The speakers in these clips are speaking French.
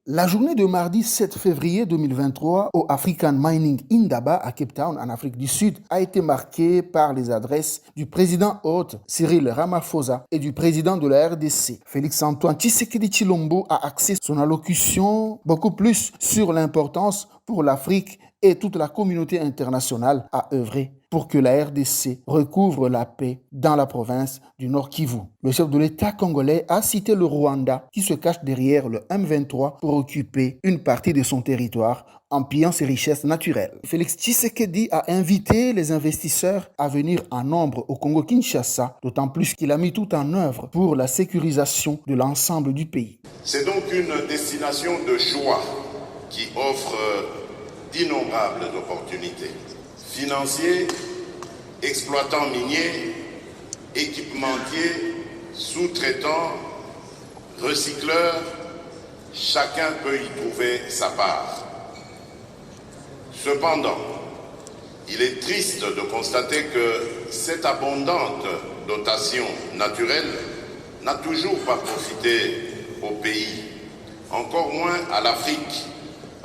La journée de mardi 7 février 2023 au African Mining Indaba à Cape Town, en Afrique du Sud, a été marquée par les adresses du président hôte Cyril Ramaphosa et du président de la RDC, Félix-Antoine Tshisekedi Tshilombo, a axé son allocution beaucoup plus sur l'importance pour l'Afrique et toute la communauté internationale à œuvrer pour que la RDC recouvre la paix dans la province du Nord Kivu. Le chef de l'État congolais a cité le Rwanda qui se cache derrière le M23 pour occuper une partie de son territoire en pillant ses richesses naturelles. Félix Tshisekedi a invité les investisseurs à venir en nombre au Congo-Kinshasa, d'autant plus qu'il a mis tout en œuvre pour la sécurisation de l'ensemble du pays. C'est donc une destination de choix qui offre d'innombrables opportunités. Financiers, exploitants miniers, équipementiers, sous-traitants, recycleurs, chacun peut y trouver sa part. Cependant, il est triste de constater que cette abondante dotation naturelle n'a toujours pas profité au pays, encore moins à l'Afrique,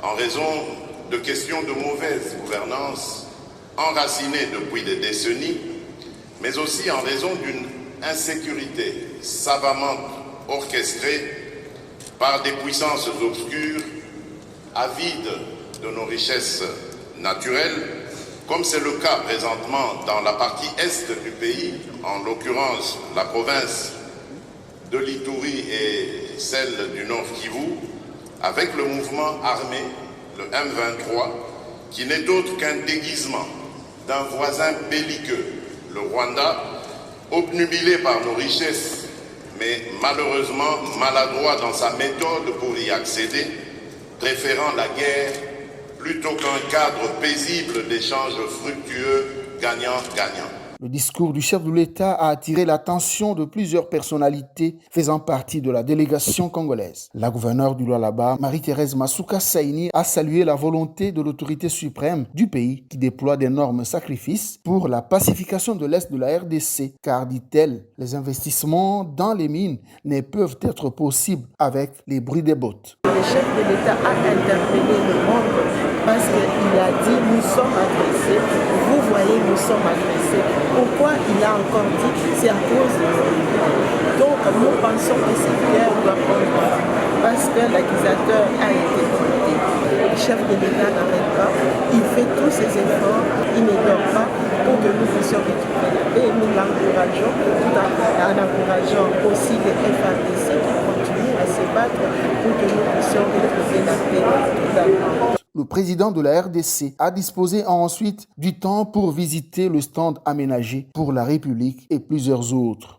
en raison de questions de mauvaise gouvernance enracinées depuis des décennies, mais aussi en raison d'une insécurité savamment orchestrée par des puissances obscures, avides de nos richesses naturelles, comme c'est le cas présentement dans la partie est du pays, en l'occurrence la province de l'Ituri et celle du Nord Kivu, avec le mouvement armé, le M23, qui n'est autre qu'un déguisement d'un voisin belliqueux, le Rwanda, obnubilé par nos richesses, mais malheureusement maladroit dans sa méthode pour y accéder, préférant la guerre plutôt qu'un cadre paisible d'échanges fructueux, gagnant-gagnant. Le discours du chef de l'État a attiré l'attention de plusieurs personnalités faisant partie de la délégation congolaise. La gouverneure du Lualaba, Marie-Thérèse Masuka Saini, a salué la volonté de l'autorité suprême du pays qui déploie d'énormes sacrifices pour la pacification de l'Est de la RDC, car, dit-elle, les investissements dans les mines ne peuvent être possibles avec les bruits des bottes. Le chef de l'État a interpellé le monde parce qu'il a dit « nous sommes agressés ». Vous voyez, nous sommes agressés. Pourquoi il a encore dit c'est à cause de nous. Donc nous pensons que cette guerre doit prendre parce que l'accusateur a été quitté. Le chef de l'État n'arrête pas, il fait tous ses efforts, il ne dort pas pour que nous puissions récupérer la paix. Nous l'encourageons tout en encourageant aussi les FARDC qui continuent à se battre pour que nous puissions retrouver la paix totalement. Le président de la RDC a disposé ensuite du temps pour visiter le stand aménagé pour la République et plusieurs autres.